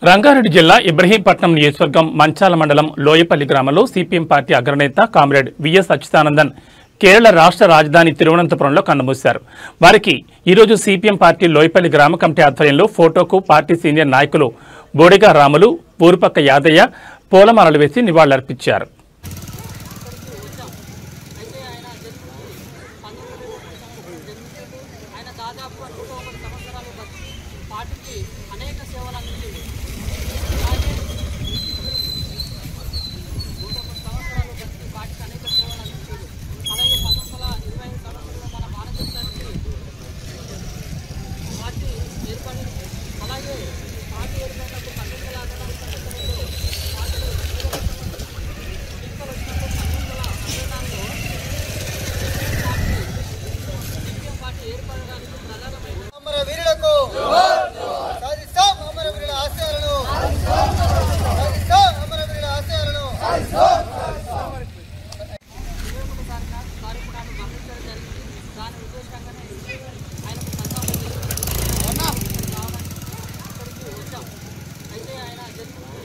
రంగారెడ్డి జిల్లా ఇబ్రహీంపట్నం నియోజకవర్గం మంచాల మండలం లోయపల్లి గ్రామంలో సిపిఎం పార్టీ అగ్రనేత కామ్రేడ్ విఎస్ అచ్యుతానందన్ కేరళ రాష్ట్ర రాజధాని తిరువనంతపురంలో కన్నుమూశారు. వారికి ఈరోజు సిపిఎం పార్టీ లోయపల్లి గ్రామ కమిటీ ఆధ్వర్యంలో ఫోటోకు పార్టీ సీనియర్ నాయకులు బోడిగా రాములు, పూరుపక్క యాదయ్య పూలమాలలు వేసి నివాళులర్పించారు.